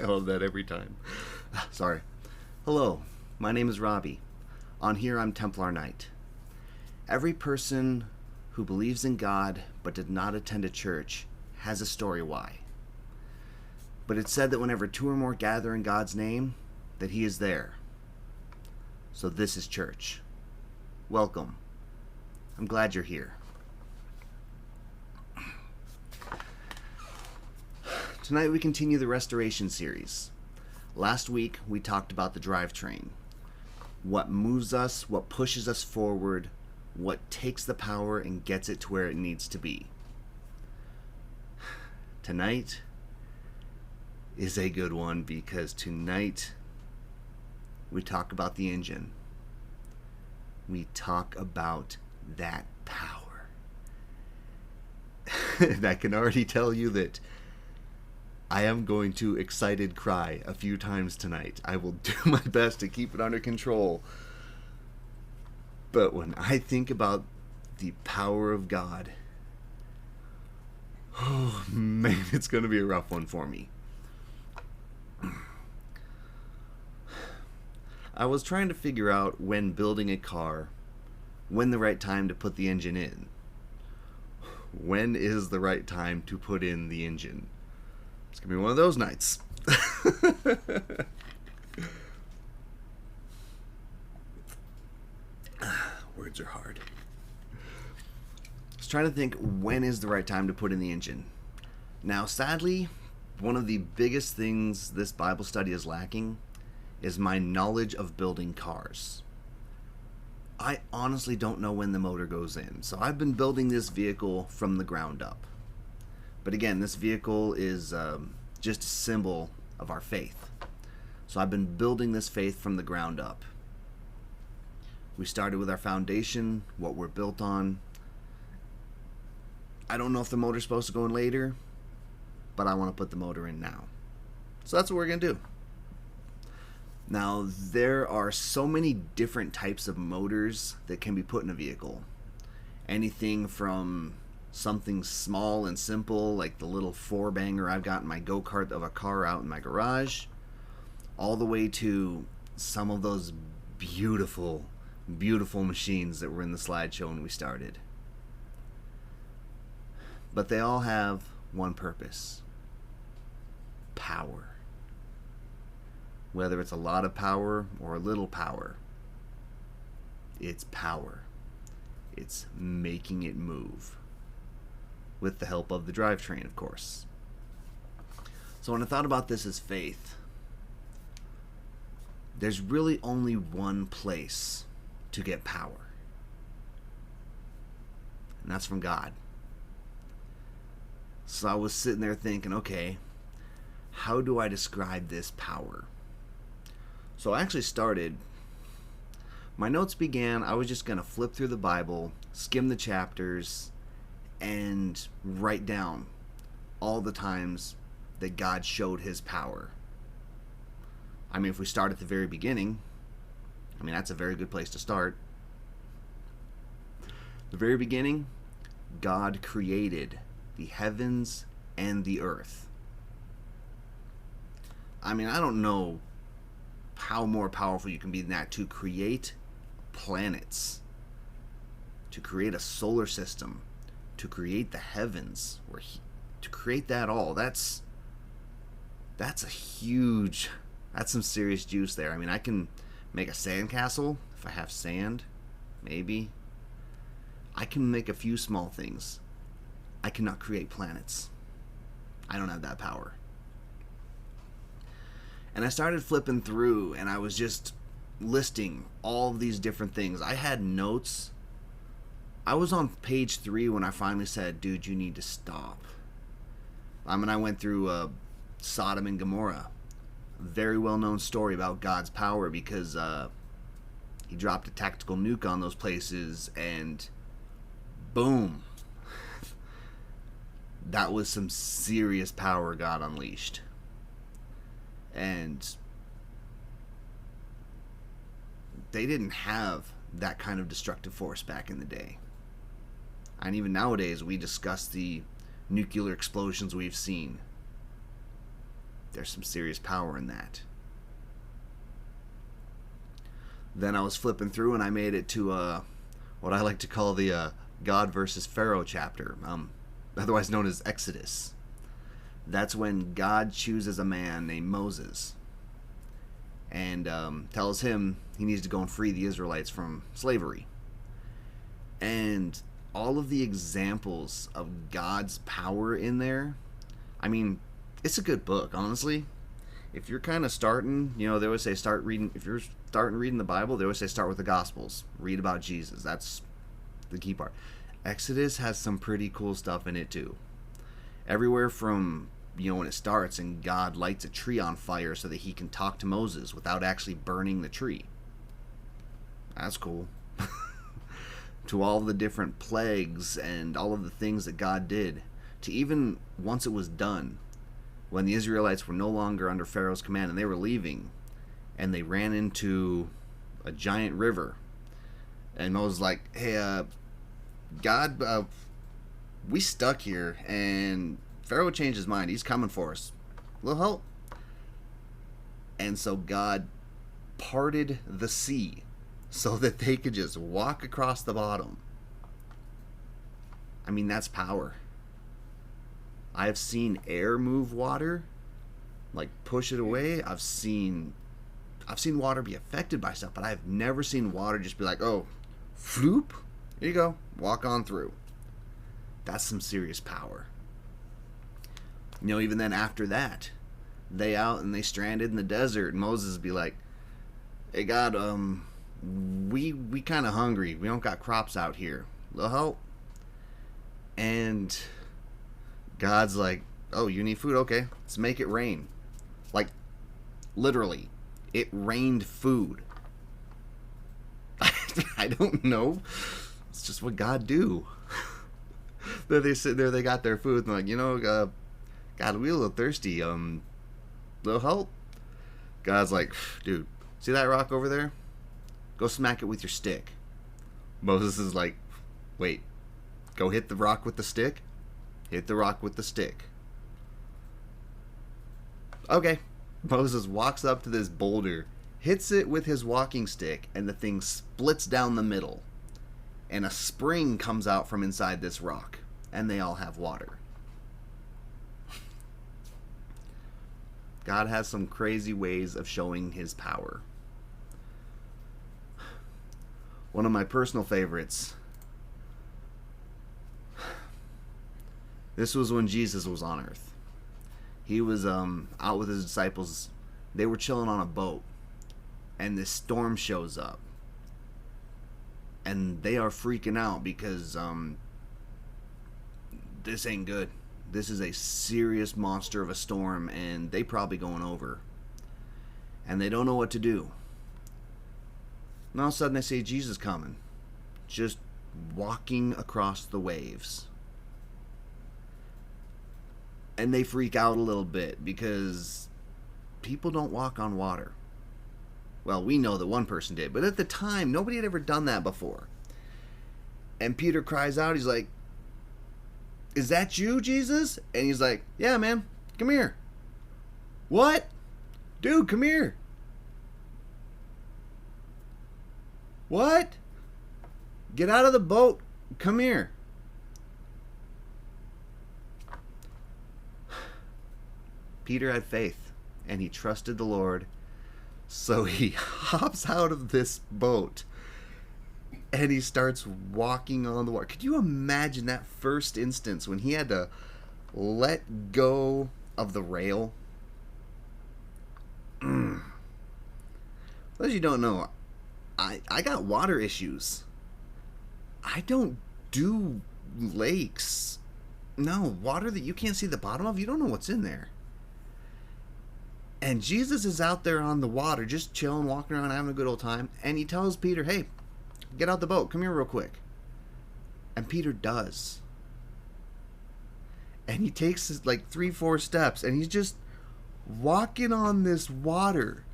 hell of that every time. Sorry. Hello, my name is Robbie. On here, I'm Templar Knight. Every person who believes in God but did not attend a church has a story why. But it's said that whenever two or more gather in God's name, that He is there. So this is church. Welcome. I'm glad you're here. Tonight we continue the Restoration series. Last week we talked about the drivetrain. What moves us, what pushes us forward, what takes the power and gets it to where it needs to be. Tonight is a good one because tonight we talk about the engine. We talk about that power. And I can already tell you that I am going to excited cry a few times tonight. I will do my best to keep it under control. But when I think about the power of God, oh man, it's going to be a rough one for me. I was trying to figure out when building a car, when the right time to put the engine in. When is the right time to put in the engine? It's going to be one of those nights. Words are hard. I was trying to think when is the right time to put in the engine. Now, sadly, one of the biggest things this Bible study is lacking is my knowledge of building cars. I honestly don't know when the motor goes in, so I've been building this vehicle from the ground up. But again, this vehicle is just a symbol of our faith. So I've been building this faith from the ground up. We started with our foundation, what we're built on. I don't know if the motor's supposed to go in later, but I want to put the motor in now. So that's what we're going to do. Now, there are so many different types of motors that can be put in a vehicle. Anything from something small and simple, like the little four-banger I've got in my go-kart of a car out in my garage, all the way to some of those beautiful, beautiful machines that were in the slideshow when we started. But they all have one purpose: power. Whether it's a lot of power or a little power, it's power. It's making it move. With the help of the drivetrain, of course. So when I thought about this as faith, there's really only one place to get power. And that's from God. So I was sitting there thinking, okay, how do I describe this power? So I actually started, my notes began, I was just going to flip through the Bible, skim the chapters, and write down all the times that God showed His power. I mean, if we start at the very beginning, I mean, that's a very good place to start. The very beginning, God created the heavens and the earth. I mean, I don't know how more powerful you can be than that, to create planets, to create a solar system, to create the heavens, to create that all. That's a huge, that's some serious juice there. I mean, I can make a sandcastle if I have sand, maybe. I can make a few small things. I cannot create planets. I don't have that power. And I started flipping through, and I was just listing all of these different things. I had notes. I was on page 3 when I finally said, dude, you need to stop. I mean, I went through Sodom and Gomorrah. A very well-known story about God's power because He dropped a tactical nuke on those places, and boom. That was some serious power God unleashed. And they didn't have that kind of destructive force back in the day. And even nowadays, we discuss the nuclear explosions we've seen. There's some serious power in that. Then I was flipping through and I made it to what I like to call the God versus Pharaoh chapter, otherwise known as Exodus. That's when God chooses a man named Moses and tells him he needs to go and free the Israelites from slavery. And all of the examples of God's power in there, I mean, it's a good book, honestly. If you're kind of starting, they always say start reading, if you're starting reading the Bible, they always say start with the Gospels. Read about Jesus. That's the key part. Exodus has some pretty cool stuff in it too. Everywhere from, when it starts and God lights a tree on fire so that he can talk to Moses without actually burning the tree. That's cool. To all the different plagues and all of the things that God did. To even once it was done, when the Israelites were no longer under Pharaoh's command and they were leaving, and they ran into a giant river. And Moses was like, hey, God, we stuck here, and Pharaoh changed his mind. He's coming for us. A little help? And so God parted the sea so that they could just walk across the bottom. I mean, that's power. I've seen air move water, like push it away. I've seen water be affected by stuff, but I've never seen water just be like, oh, floop, here you go, walk on through. That's some serious power. Even then after that, they out and they stranded in the desert, and Moses would be like, hey God, we kind of hungry. We don't got crops out here. Little help? And God's like, oh, you need food? Okay, let's make it rain. Like, literally, it rained food. I don't know. It's just what God do. Then they sit there, they got their food, and like, God, we a little thirsty. Little help? God's like, dude, see that rock over there? Go smack it with your stick. Moses is like, wait, go hit the rock with the stick? Hit the rock with the stick. Okay. Moses walks up to this boulder, hits it with his walking stick, and the thing splits down the middle. And a spring comes out from inside this rock. And they all have water. God has some crazy ways of showing his power. One of my personal favorites. This was when Jesus was on earth. He was out with his disciples. They were chilling on a boat. And this storm shows up. And they are freaking out because this ain't good. This is a serious monster of a storm, and they probably going over. And they don't know what to do. And all of a sudden they see Jesus coming. Just walking across the waves. And they freak out a little bit because people don't walk on water. Well, we know that one person did, but at the time, nobody had ever done that before. And Peter cries out, he's like, is that you, Jesus? And he's like, yeah, man, come here. What? Dude, come here. What? Get out of the boat. Come here. Peter had faith, and he trusted the Lord. So he hops out of this boat, and he starts walking on the water. Could you imagine that first instance when he had to let go of the rail? As you don't know, I got water issues. I don't do lakes. No, water that you can't see the bottom of, you don't know what's in there. And Jesus is out there on the water, just chilling, walking around, having a good old time. And he tells Peter, hey, get out the boat. Come here real quick. And Peter does. And he takes like 3-4 steps, and he's just walking on this water.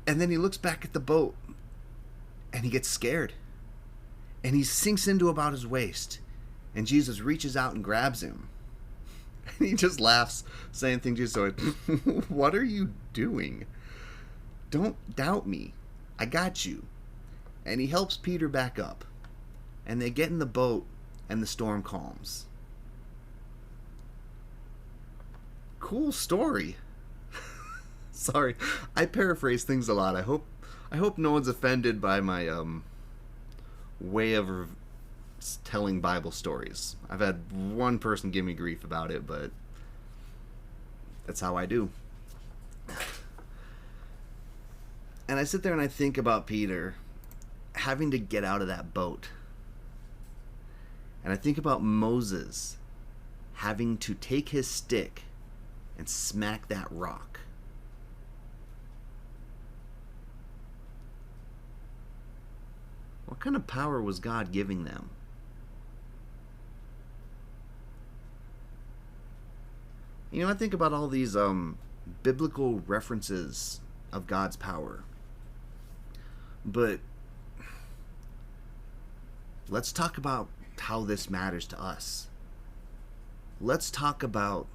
And then he looks back at the boat, and he gets scared. And he sinks into about his waist. And Jesus reaches out and grabs him. And he just laughs, saying things to his sword. What are you doing? Don't doubt me. I got you. And he helps Peter back up. And they get in the boat, and the storm calms. Cool story. Sorry, I paraphrase things a lot. I hope no one's offended by my way of telling Bible stories. I've had one person give me grief about it, but that's how I do. And I sit there and I think about Peter having to get out of that boat. And I think about Moses having to take his stick and smack that rock. What kind of power was God giving them? You know, I think about all these biblical references of God's power. But let's talk about how this matters to us. Let's talk about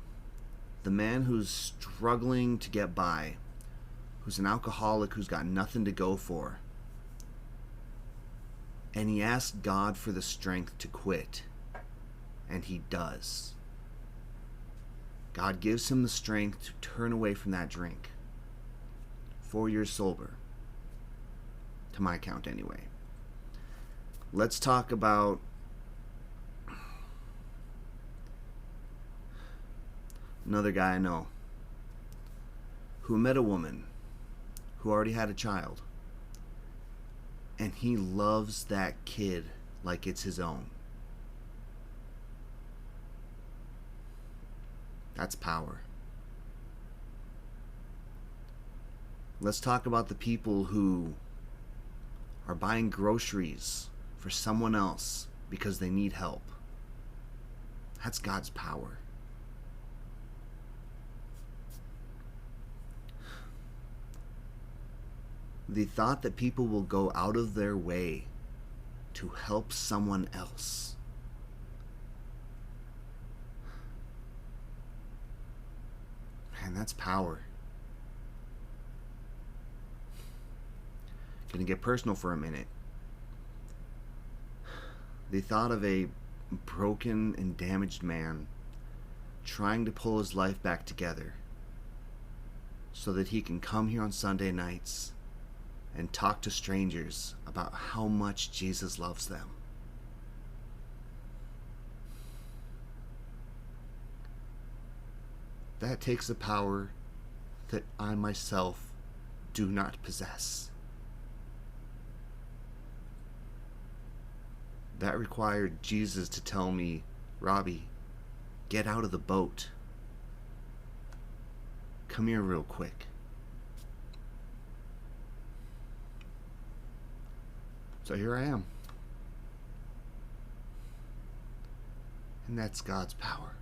the man who's struggling to get by, who's an alcoholic, who's got nothing to go for. And he asks God for the strength to quit. And he does. God gives him the strength to turn away from that drink. 4 years sober. To my count, anyway. Let's talk about another guy I know who met a woman who already had a child. And he loves that kid like it's his own. That's power. Let's talk about the people who are buying groceries for someone else because they need help. That's God's power. The thought that people will go out of their way to help someone else. Man, that's power. Gonna get personal for a minute. The thought of a broken and damaged man trying to pull his life back together so that he can come here on Sunday nights and talk to strangers about how much Jesus loves them. That takes a power that I myself do not possess. That required Jesus to tell me, Robbie, get out of the boat. Come here real quick. So here I am. And that's God's power.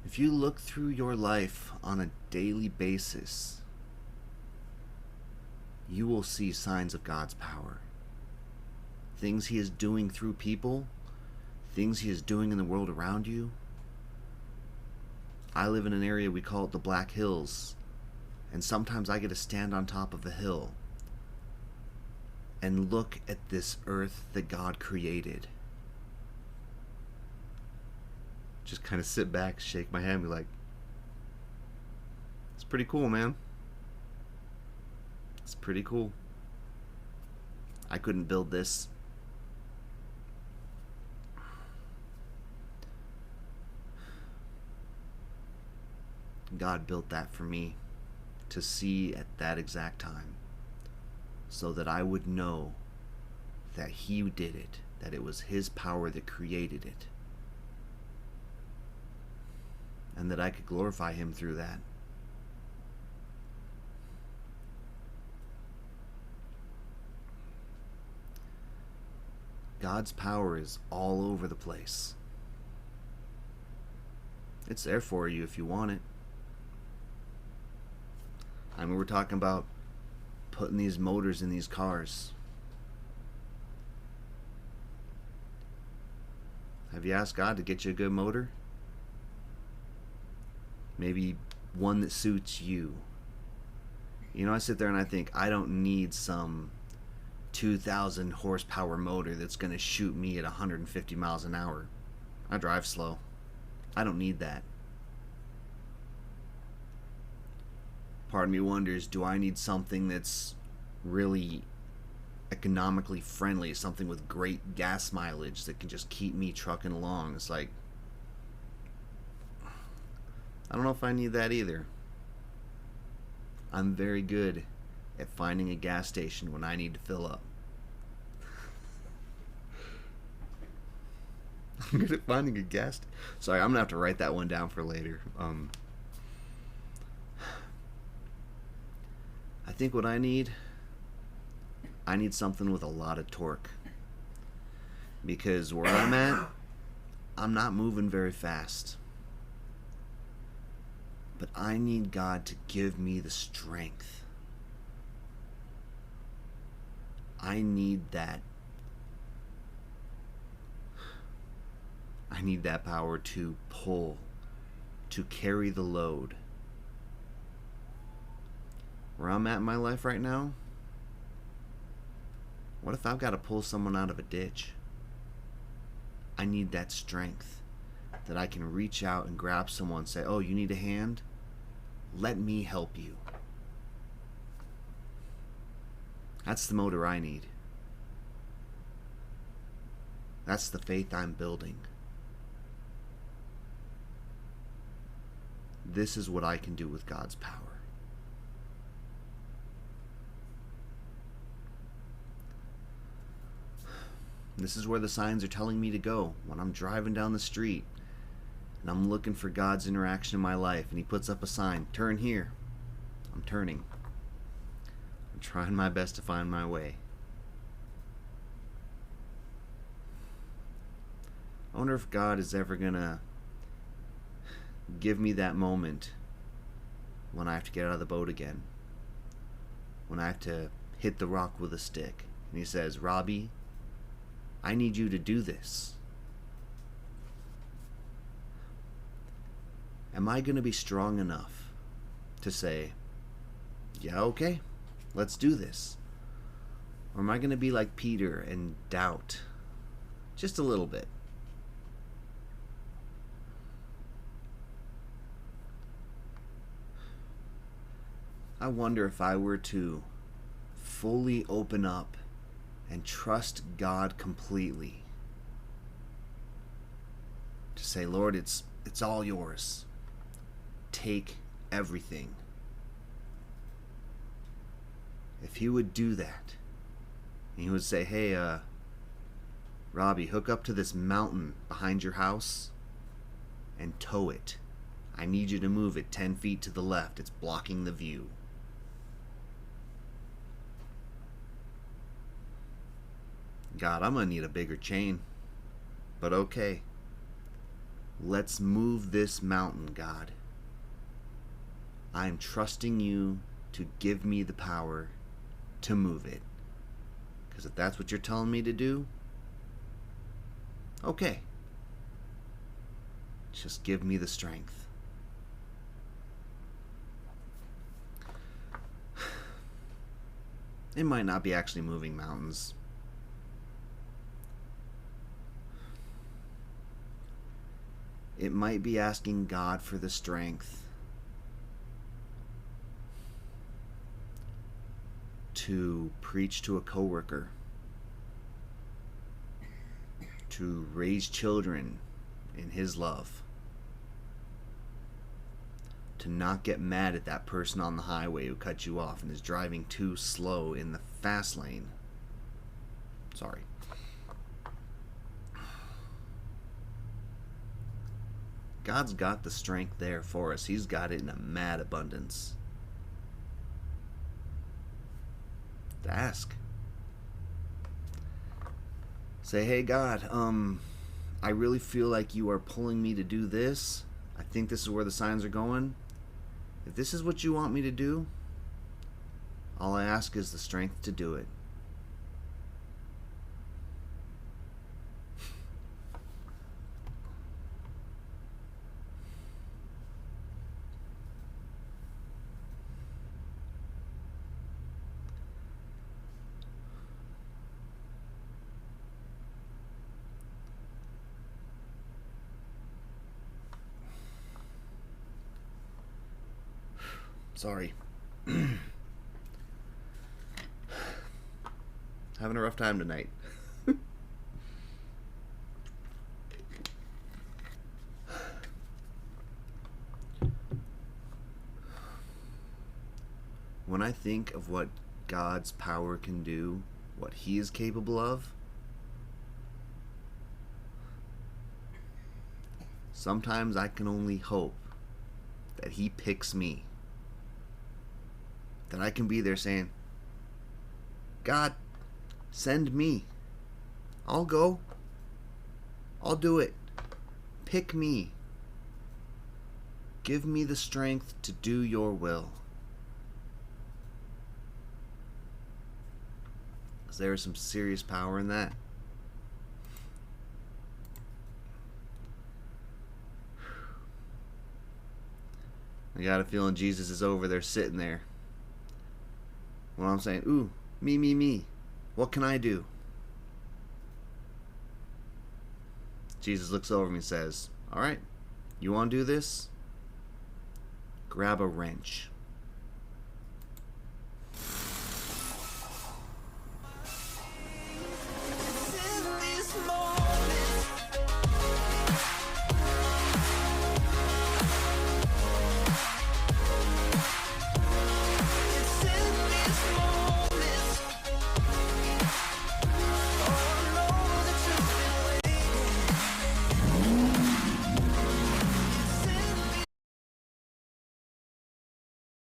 If you look through your life on a daily basis, you will see signs of God's power. Things He is doing through people, things He is doing in the world around you. I live in an area we call it the Black Hills, and sometimes I get to stand on top of a hill and look at this earth that God created. Just kind of sit back, shake my head, and be like, it's pretty cool, man. It's pretty cool. I couldn't build this. God built that for me to see at that exact time, so that I would know that He did it, that it was His power that created it, and that I could glorify Him through that. God's power is all over the place. It's there for you if you want it. I mean, we're talking about putting these motors in these cars. Have you asked God to get you a good motor? Maybe one that suits you. You know, I sit there and I think, I don't need some 2,000 horsepower motor that's going to shoot me at 150 miles an hour. I drive slow. I don't need that. Part of me wonders, do I need something that's really economically friendly, something with great gas mileage that can just keep me trucking along? It's like, I don't know if I need that either. I'm very good at finding a gas station when I need to fill up. I'm good at finding a gas Sorry, I'm gonna have to write that one down for later. I think what I need something with a lot of torque. Because where I'm at, I'm not moving very fast. But I need God to give me the strength. I need that. I need that power to pull, to carry the load. Where I'm at in my life right now, what if I've got to pull someone out of a ditch? I need that strength that I can reach out and grab someone and say, oh, you need a hand? Let me help you. That's the motor I need. That's the faith I'm building. This is what I can do with God's power. This is where the signs are telling me to go when I'm driving down the street and I'm looking for God's interaction in my life, and He puts up a sign, turn here. I'm turning. I'm trying my best to find my way. I wonder if God is ever gonna give me that moment when I have to get out of the boat again, when I have to hit the rock with a stick, and He says, Robbie, I need you to do this. Am I going to be strong enough to say, yeah, okay, let's do this? Or am I going to be like Peter and doubt just a little bit? I wonder if I were to fully open up and trust God completely, to say, Lord, it's all yours. Take everything. If He would do that, and He would say, hey, Robbie, hook up to this mountain behind your house and tow it. I need you to move it 10 feet to the left. It's blocking the view. God, I'm going to need a bigger chain. But okay. Let's move this mountain, God. I'm trusting you to give me the power to move it. Because if that's what you're telling me to do, okay. Just give me the strength. It might not be actually moving mountains. It might be asking God for the strength to preach to a coworker, to raise children in His love, to not get mad at that person on the highway who cut you off and is driving too slow in the fast lane. Sorry. God's got the strength there for us. He's got it in a mad abundance. To ask. Say, hey God, I really feel like you are pulling me to do this. I think this is where the signs are going. If this is what you want me to do, All I ask is the strength to do it. Sorry. Having a rough time tonight. When I think of what God's power can do, what He is capable of, sometimes I can only hope that He picks me. That I can be there saying, God, send me. I'll go. I'll do it. Pick me. Give me the strength to do your will. Because there is some serious power in that. I got a feeling Jesus is over there sitting there. When I'm saying, ooh, me. What can I do? Jesus looks over me and says, all right, you want to do this? Grab a wrench.